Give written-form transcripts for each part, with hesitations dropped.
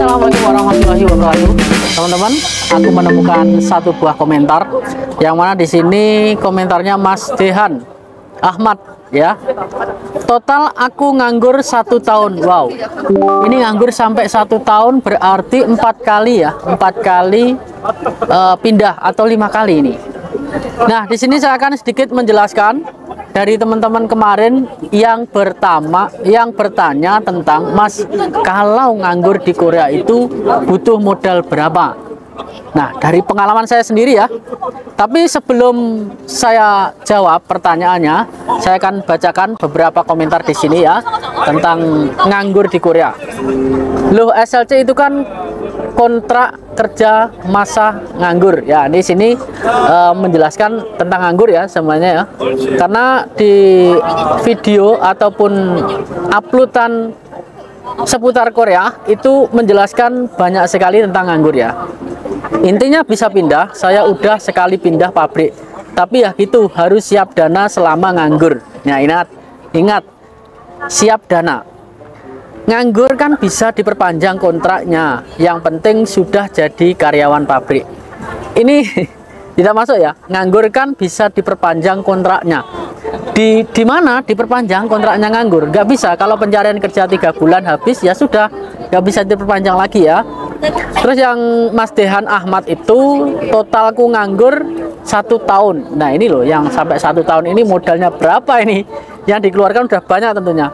Assalamualaikum warahmatullahi wabarakatuh. Teman-teman, aku menemukan satu buah komentar yang mana di sini komentarnya Mas Dehan Ahmad ya. Total aku nganggur 1 tahun. Wow, ini nganggur sampai 1 tahun berarti 4 kali ya, 4 kali pindah atau 5 kali ini. Nah, di sini saya akan sedikit menjelaskan dari teman-teman kemarin yang bertanya tentang, Mas, kalau nganggur di Korea itu butuh modal berapa? Nah, dari pengalaman saya sendiri ya. Tapi sebelum saya jawab pertanyaannya, saya akan bacakan beberapa komentar di sini ya tentang nganggur di Korea. Loh, SLC itu kan kontrak kerja masa nganggur ya. Di sini menjelaskan tentang nganggur ya semuanya ya. Karena di video ataupun uploadan seputar Korea itu menjelaskan banyak sekali tentang nganggur ya. Intinya bisa pindah. Saya udah sekali pindah pabrik, tapi ya gitu, harus siap dana selama nganggur. Nah, ingat siap dana. Nganggur kan bisa diperpanjang kontraknya, yang penting sudah jadi karyawan pabrik. Ini tidak masuk ya. Nganggur kan bisa diperpanjang kontraknya. Di mana diperpanjang kontraknya nganggur? Nggak bisa. Kalau pencarian kerja 3 bulan habis ya sudah, nggak bisa diperpanjang lagi ya. Terus yang Mas Dehan Ahmad itu totalku nganggur 1 tahun. Nah, ini loh yang sampai 1 tahun ini modalnya berapa ini? Yang dikeluarkan udah banyak tentunya.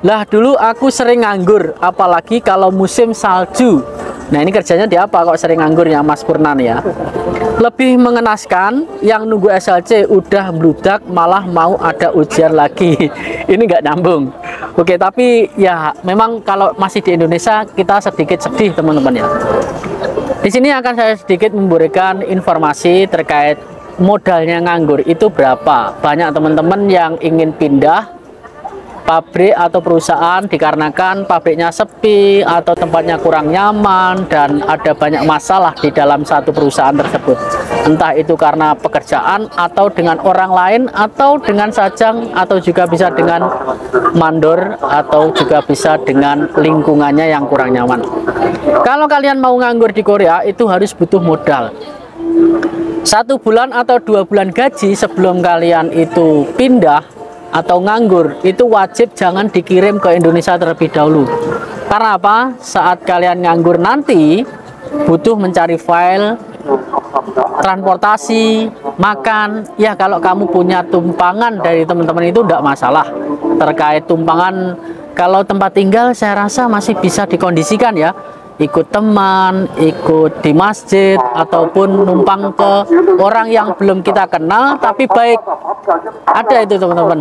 Lah, dulu aku sering nganggur, apalagi kalau musim salju. Nah, ini kerjanya di apa kok sering nganggurnya Mas Purnan ya? Lebih mengenaskan yang nunggu SLC udah bludak malah mau ada ujian lagi. Ini nggak nyambung. Oke, tapi ya memang kalau masih di Indonesia kita sedikit sedih teman-teman ya. Di sini akan saya sedikit memberikan informasi terkait modalnya nganggur itu berapa. Banyak teman-teman yang ingin pindah pabrik atau perusahaan dikarenakan pabriknya sepi atau tempatnya kurang nyaman dan ada banyak masalah di dalam satu perusahaan tersebut. Entah itu karena pekerjaan atau dengan orang lain atau dengan sajang atau juga bisa dengan mandor atau juga bisa dengan lingkungannya yang kurang nyaman. Kalau kalian mau nganggur di Korea itu harus butuh modal. 1 bulan atau 2 bulan gaji sebelum kalian itu pindah atau nganggur itu wajib jangan dikirim ke Indonesia terlebih dahulu. Karena apa? Saat kalian nganggur nanti butuh mencari file, transportasi, makan. Ya, kalau kamu punya tumpangan dari teman-teman itu tidak masalah. Terkait tumpangan, kalau tempat tinggal saya rasa masih bisa dikondisikan ya. Ikut teman, ikut di masjid, ataupun numpang ke orang yang belum kita kenal tapi baik. Ada itu teman-teman,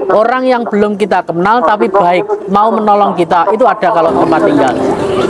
orang yang belum kita kenal tapi baik, mau menolong kita, itu ada kalau tempat tinggal.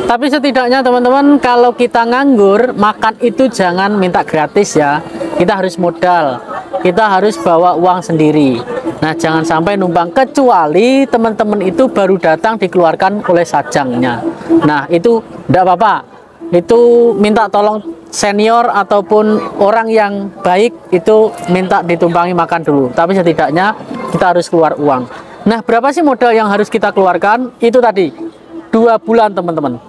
Tapi setidaknya teman-teman, kalau kita nganggur, makan itu jangan minta gratis ya. Kita harus modal, kita harus bawa uang sendiri. Nah, jangan sampai numpang, kecuali teman-teman itu baru datang dikeluarkan oleh sajangnya. Nah, itu tidak apa-apa. Itu minta tolong senior ataupun orang yang baik itu minta ditumpangi makan dulu. Tapi setidaknya kita harus keluar uang. Nah, berapa sih modal yang harus kita keluarkan? Itu tadi 2 bulan teman-teman.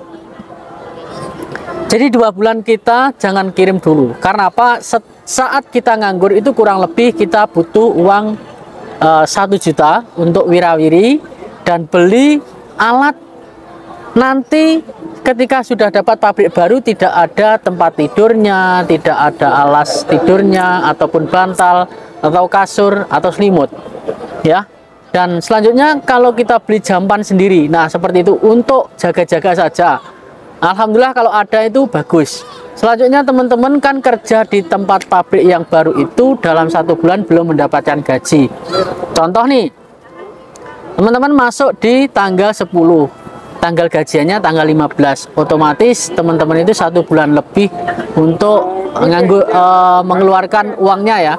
Jadi 2 bulan kita jangan kirim dulu. Karena apa? Saat kita nganggur itu kurang lebih kita butuh uang 1 juta untuk wirawiri dan beli alat. Nanti ketika sudah dapat pabrik baru tidak ada tempat tidurnya, tidak ada alas tidurnya ataupun bantal atau kasur atau selimut ya. Dan selanjutnya kalau kita beli jampan sendiri, nah seperti itu untuk jaga-jaga saja. Alhamdulillah kalau ada itu bagus. Selanjutnya teman-teman kan kerja di tempat pabrik yang baru itu dalam 1 bulan belum mendapatkan gaji. Contoh nih, teman-teman masuk di tanggal 10, tanggal gajiannya tanggal 15, otomatis teman-teman itu 1 bulan lebih untuk mengeluarkan uangnya ya.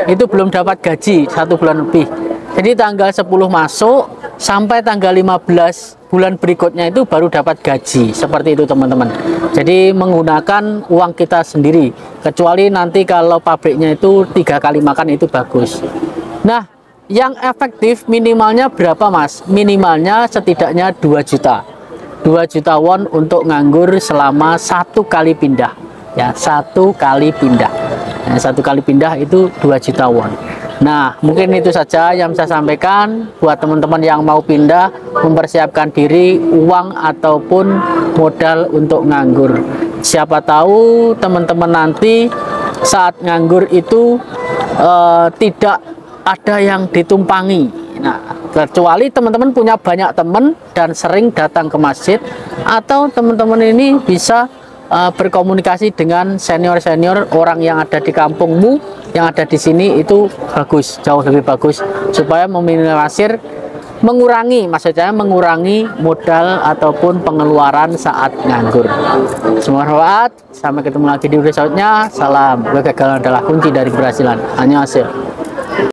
Itu belum dapat gaji 1 bulan lebih. Jadi tanggal 10 masuk sampai tanggal 15 bulan berikutnya itu baru dapat gaji. Seperti itu teman-teman. Jadi menggunakan uang kita sendiri. Kecuali nanti kalau pabriknya itu 3 kali makan itu bagus. Nah, yang efektif minimalnya berapa Mas? Minimalnya setidaknya 2 juta. 2 juta won untuk nganggur selama 1 kali pindah ya, 1 kali pindah. Nah, 1 kali pindah itu 2 juta won. Nah, mungkin itu saja yang saya sampaikan buat teman-teman yang mau pindah, mempersiapkan diri, uang ataupun modal untuk nganggur. Siapa tahu teman-teman nanti saat nganggur itu tidak ada yang ditumpangi. Nah, kecuali teman-teman punya banyak teman dan sering datang ke masjid, atau teman-teman ini bisa berkomunikasi dengan senior-senior orang yang ada di kampungmu, yang ada di sini, itu bagus, jauh lebih bagus, supaya meminimalisir, mengurangi, maksudnya mengurangi modal ataupun pengeluaran saat nganggur. Semoga bermanfaat. Sampai ketemu lagi di video selanjutnya. Salam, kegagalan adalah kunci dari keberhasilan. Annyeonghaseyo.